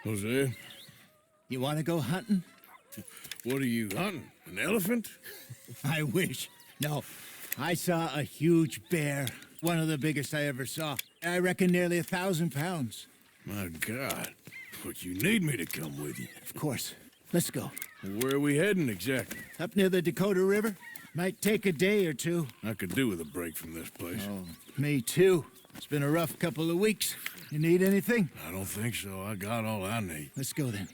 Jose, You want to go hunting? what are you hunting? An elephant? I wish. No, I saw a huge bear. One of the biggest I ever saw. I reckon nearly 1,000 pounds. My God. But you need me to come with you. Of course. Let's go. Where are we heading exactly? Up near the Dakota River. Might take a day or two. I could do with a break from this place. Oh, me too. It's been a rough couple of weeks. You need anything? I don't think so. I got all I need. Let's go then.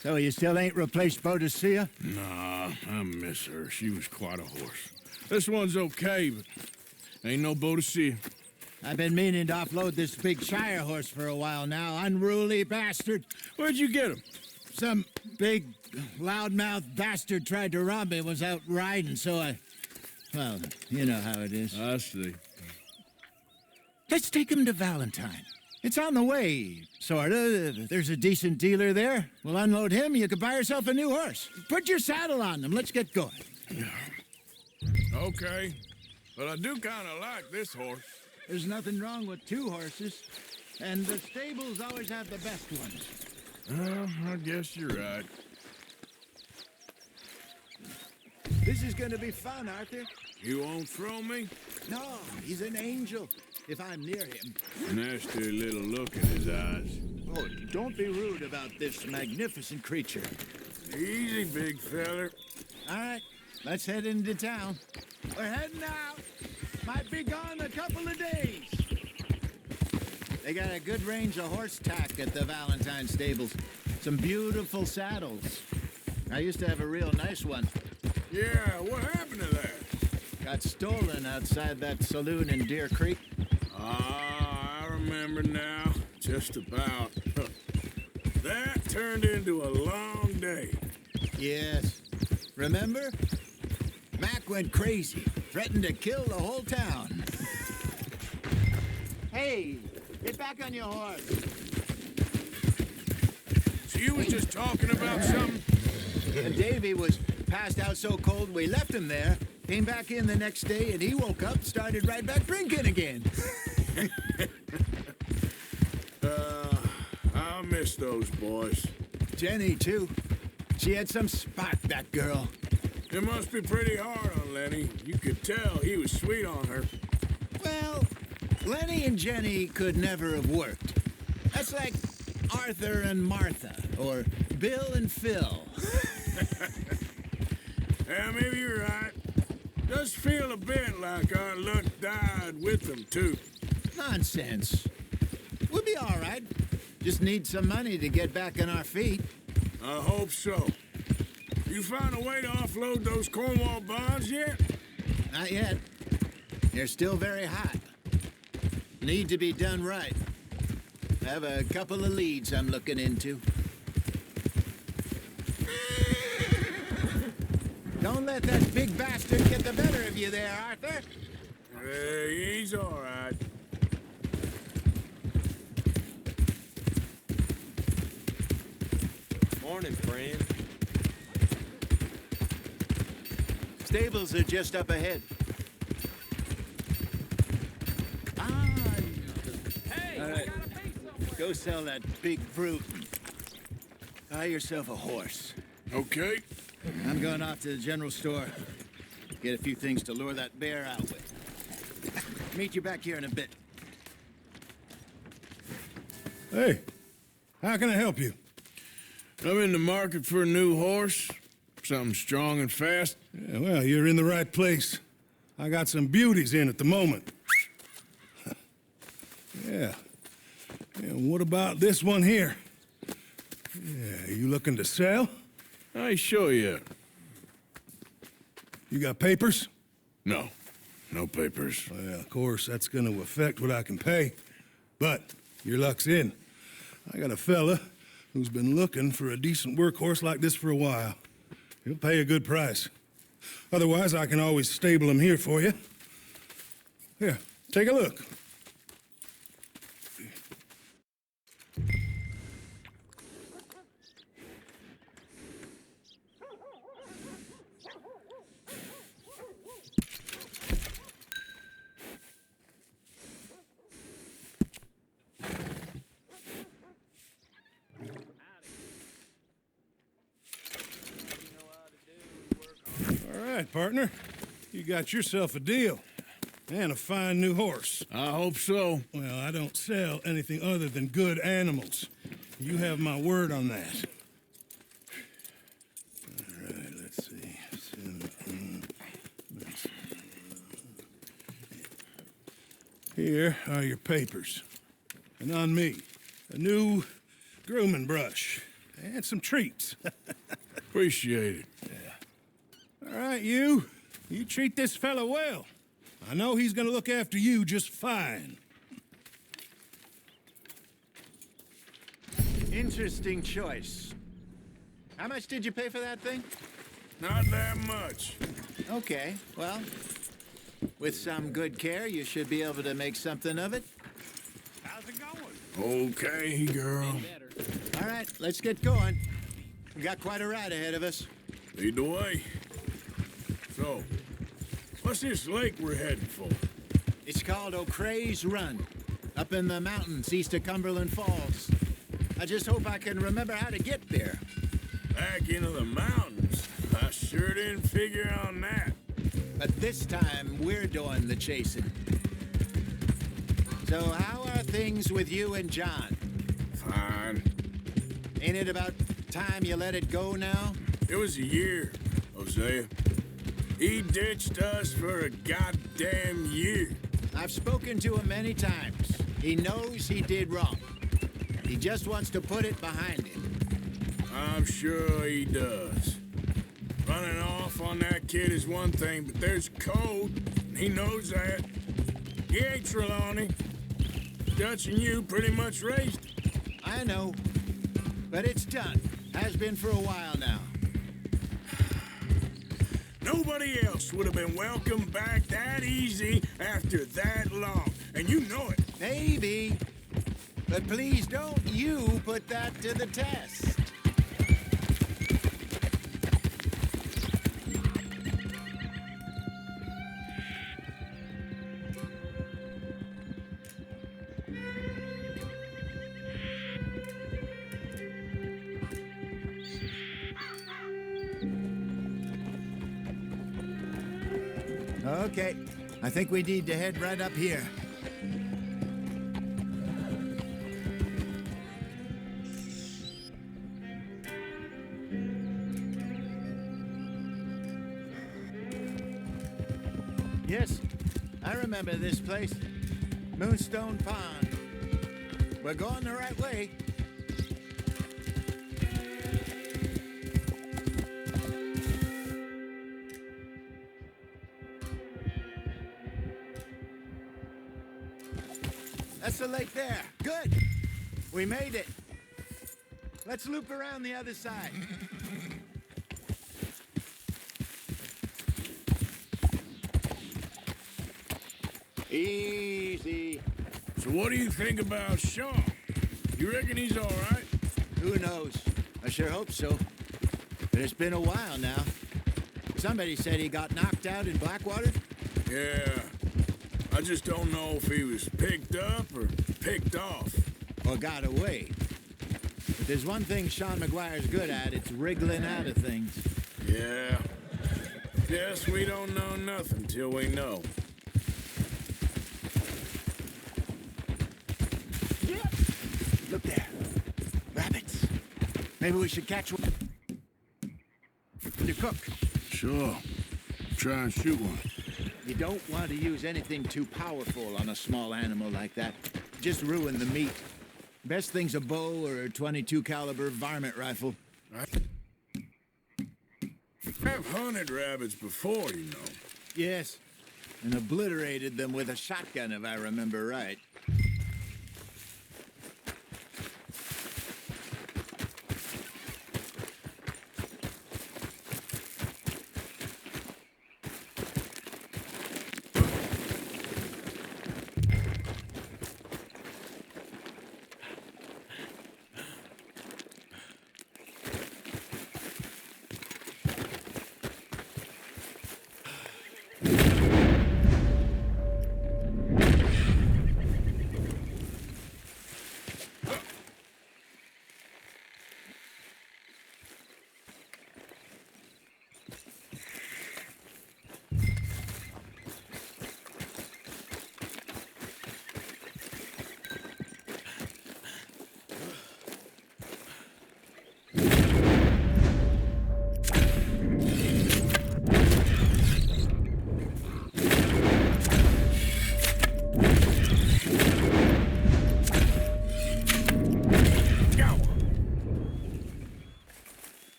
So you still ain't replaced Boadicea? Nah, I miss her. She was quite a horse. This one's okay, but ain't no Boadicea. I've been meaning to offload this big Shire horse for a while now. Unruly bastard. Where'd you get him? Some big, loudmouth bastard tried to rob me, was out riding, so I... Well, you know how it is. I see. Let's take him to Valentine. It's on the way, sorta. There's a decent dealer there. We'll unload him, you could buy yourself a new horse. Put your saddle on them, let's get going. Okay, but I do kind of like this horse. There's nothing wrong with two horses, and the stables always have the best ones. Well, I guess you're right. This is gonna be fun, Arthur. You won't throw me? No, he's an angel, if I'm near him. Nasty little look in his eyes. Oh, don't be rude about this magnificent creature. Easy, big feller. All right, let's head into town. We're heading out. Might be gone a couple of days. They got a good range of horse tack at the Valentine stables. Some beautiful saddles. I used to have a real nice one. Yeah, what happened to that? Got stolen outside that saloon in Deer Creek. Ah, I remember now. Just about. That turned into a long day. Yes. Remember? Mac went crazy. Threatened to kill the whole town. Hey, get back on your horse. So you was just talking about something? And Davy was passed out so cold we left him there. Came back in the next day and he woke up, started right back drinking again. I miss those boys. Jenny, too. She had some spot, that girl. It must be pretty hard on Lenny. You could tell he was sweet on her. Well, Lenny and Jenny could never have worked. That's like Arthur and Martha, or Bill and Phil. Yeah, maybe you're right. Does feel a bit like our luck died with them, too. Nonsense. We'll be all right. Just need some money to get back on our feet. I hope so. You found a way to offload those Cornwall bonds yet? Not yet. They're still very hot. Need to be done right. I have a couple of leads I'm looking into. Don't let that big bastard get the better of you there, Arthur. He's all right. Morning, friend. Stables are just up ahead. Hey, All right. I gotta pay someone. Go sell that big brute. Buy yourself a horse. Okay. I'm going off to the general store. Get a few things to lure that bear out with. Meet you back here in a bit. Hey, how can I help you? I'm in the market for a new horse. Something strong and fast. Yeah, well, you're in the right place. I got some beauties in at the moment. Yeah. What about this one here? Yeah, you looking to sell? I show you. You got papers? No. No papers. Well, of course, that's gonna affect what I can pay. But your luck's in. I got a fella who's been looking for a decent workhorse like this for a while. He'll pay a good price. Otherwise, I can always stable him here for you. Here, take a look. right, partner. You got yourself a deal. And a fine new horse. I hope so. Well, I don't sell anything other than good animals. You have my word on that. All right, let's see. Here are your papers. And on me, a new grooming brush. And some treats. Appreciate it. All right, you. You treat this fella well. I know he's gonna look after you just fine. Interesting choice. How much did you pay for that thing? Not that much. Okay, well, with some good care, you should be able to make something of it. How's it going? Okay, girl. All right, let's get going. We got quite a ride ahead of us. Lead the way. So, what's this lake we're heading for? It's called O'Creagh's Run, up in the mountains east of Cumberland Falls. I just hope I can remember how to get there. Back into the mountains? I sure didn't figure on that. But this time, we're doing the chasing. So how are things with you and John? Fine. Ain't it about time you let it go now? It was a year, Hosea. He ditched us for a goddamn year. I've spoken to him many times. He knows he did wrong. He just wants to put it behind him. I'm sure he does. Running off on that kid is one thing, but there's code, and he knows that. He ain't Trelawney. Dutch and you pretty much raised him. I know. But it's done. Has been for a while now. Nobody else would have been welcomed back that easy after that long, and you know it. Maybe. But please don't you put that to the test. Okay, I think we need to head right up here. Yes, I remember this place. Moonstone Pond. We're going the right way. That's the lake there. Good. We made it. Let's loop around the other side. Easy. So what do you think about Sean? You reckon he's all right? Who knows? I sure hope so. But it's been a while now. Somebody said he got knocked out in Blackwater. Yeah. I just don't know if he was picked up or picked off. Or got away. But there's one thing Sean McGuire's good at, it's wriggling out of things. Yeah. Guess we don't know nothing till we know. Look there. Rabbits. Maybe we should catch one to cook. Sure. Try and shoot one. You don't want to use anything too powerful on a small animal like that. Just ruin the meat. Best thing's a bow or a .22 caliber varmint rifle. I've hunted rabbits before, you know. Yes, and obliterated them with a shotgun, if I remember right.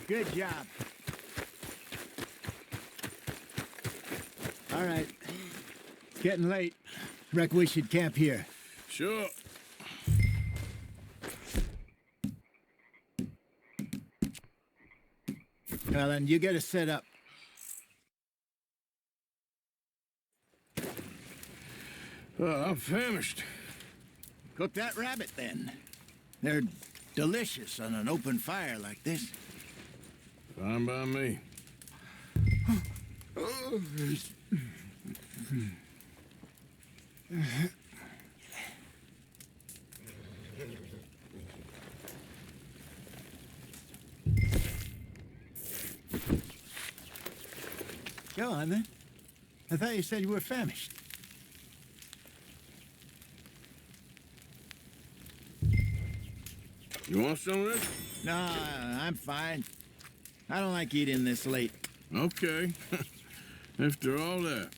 Good job. All right. It's getting late. Reckon we should camp here. Sure. Well, then you get us set up. I'm famished. Cook that rabbit, then. They're delicious on an open fire like this. Fine by me. Go on, then. I thought you said you were famished. You want some of this? No, I'm fine. I don't like eating this late. Okay. After all that.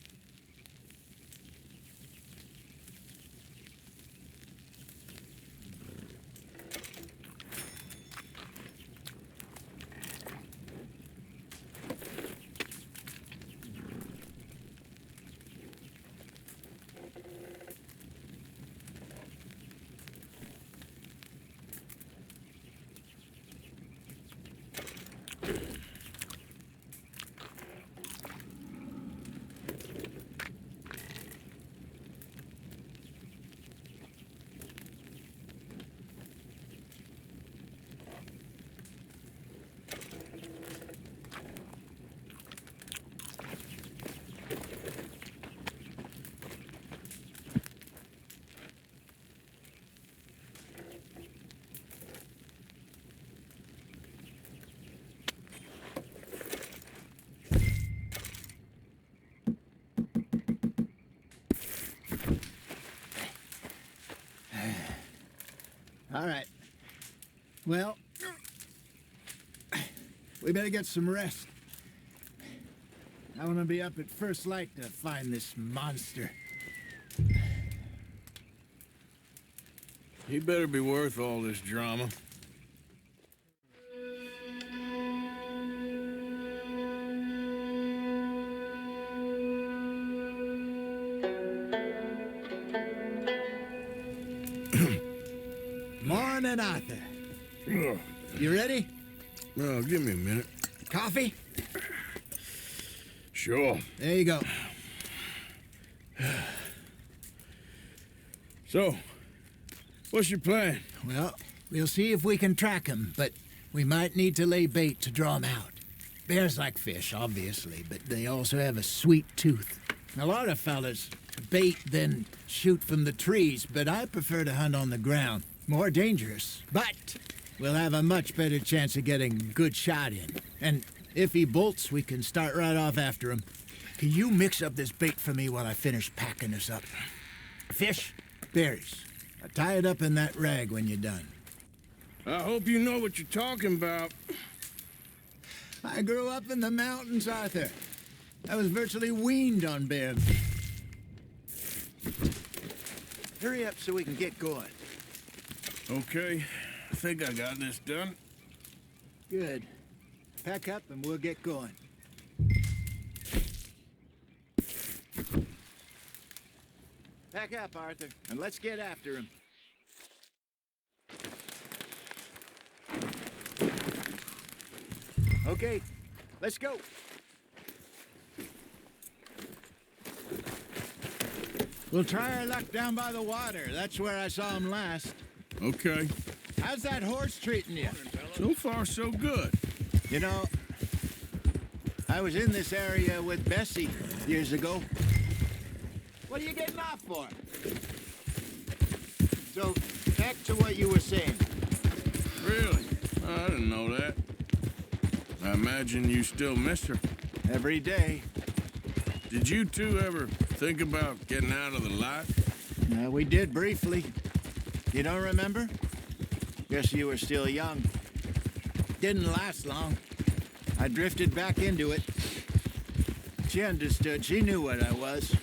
All right. Well, we better get some rest. I want to be up at first light to find this monster. He better be worth all this drama. Morning, Arthur. You ready? Well, give me a minute. Coffee? Sure. There you go. So, what's your plan? Well, we'll see if we can track him, but we might need to lay bait to draw him out. Bears like fish, obviously, but they also have a sweet tooth. A lot of fellas bait, then shoot from the trees, but I prefer to hunt on the ground. More dangerous, but we'll have a much better chance of getting a good shot in. And if he bolts, we can start right off after him. Can you mix up this bait for me while I finish packing this up? Fish, berries. I'll tie it up in that rag when you're done. I hope you know what you're talking about. I grew up in the mountains, Arthur. I was virtually weaned on bear meat. Hurry up so we can get going. Okay, I think I got this done. Good. Pack up and we'll get going. Pack up, Arthur, and let's get after him. Okay, let's go. We'll try our luck down by the water. That's where I saw him last. Okay. How's that horse treating you? So far, so good. You know, I was in this area with Bessie years ago. What are you getting off for? So, back to what you were saying. Really? I didn't know that. I imagine you still miss her. Every day. Did you two ever think about getting out of the lot? We did briefly. You don't remember? Guess you were still young. Didn't last long. I drifted back into it. She understood. She knew what I was.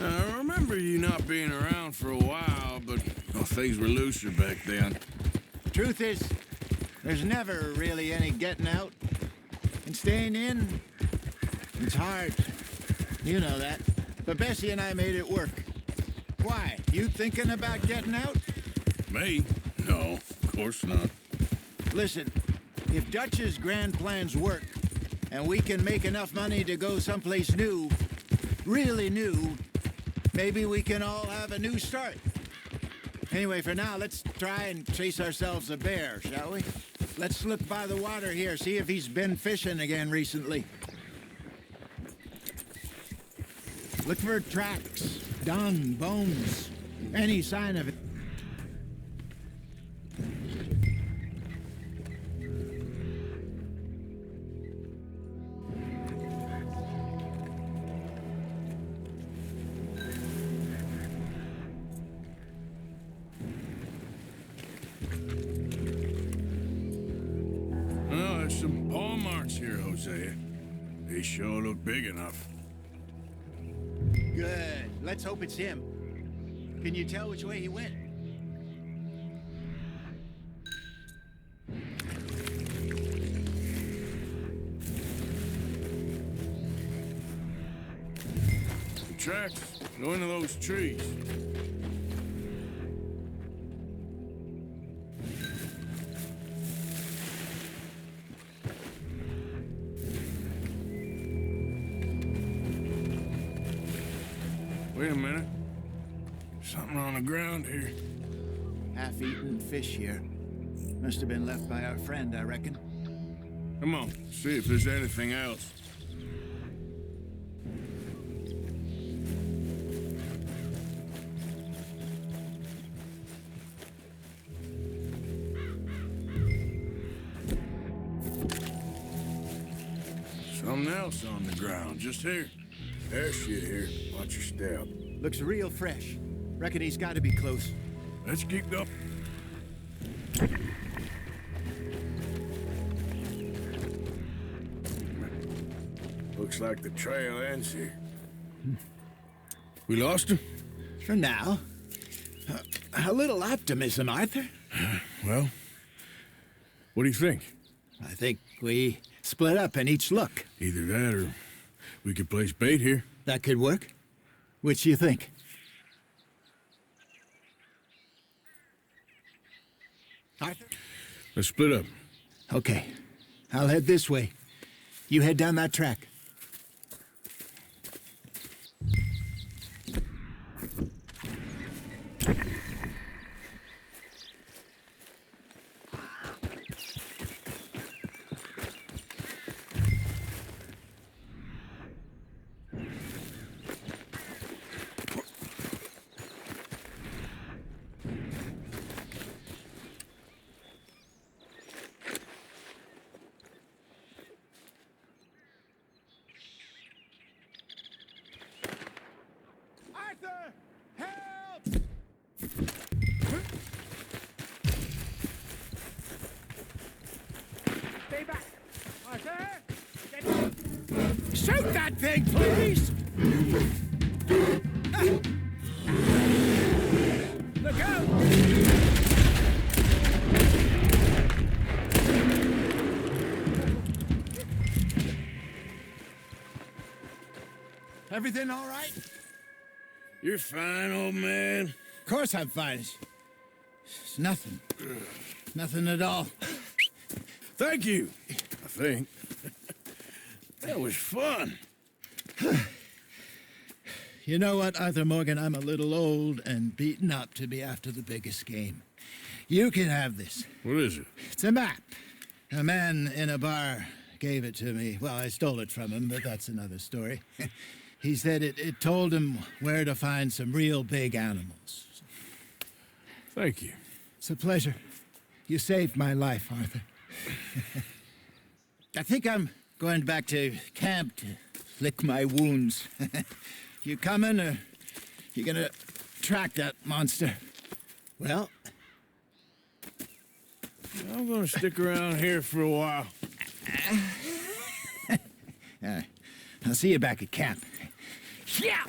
I remember you not being around for a while, but things were looser back then. Truth is, There's never really any getting out. And staying in, it's hard. You know that. But Bessie and I made it work. Why? You thinking about getting out? Me? No, of course not. Listen, if Dutch's grand plans work, and we can make enough money to go someplace new, really new, maybe we can all have a new start. Anyway, for now, let's try and chase ourselves a bear, shall we? Let's look by the water here, see if he's been fishing again recently. Look for tracks, dung, bones, any sign of it. Well, there's some paw marks here, Hosea. They sure look big enough. Good. Let's hope it's him. Can you tell which way he went? The tracks go into those trees. Wait a minute. Something on the ground here. Half-eaten fish here. Must have been left by our friend, I reckon. Come on, see if there's anything else. Something else on the ground, just here. There's shit here. Watch your step. Looks real fresh. Reckon he's got to be close. Let's keep going. Looks like the trail ends here. We lost him? For now. A little optimism, Arthur. Well, what do you think? I think we split up and each look. Either that or we could place bait here. That could work. Which do you think? Arthur? Let's split up. Okay. I'll head this way. You head down that track. Arthur! Help! Stay back! Arthur! Shoot that thing, please! Look out! Everything all right? You're fine, old man. Of course I'm fine. It's nothing. Nothing at all. Thank you, I think. That was fun. You know what, Arthur Morgan? I'm a little old and beaten up to be after the biggest game. You can have this. What is it? It's a map. A man in a bar gave it to me. Well, I stole it from him, but that's another story. He said it told him where to find some real big animals. Thank you. It's a pleasure. You saved my life, Arthur. I think I'm going back to camp to lick my wounds. You coming, or you gonna track that monster? Well, I'm gonna stick around here for a while. I'll see you back at camp. Yeah!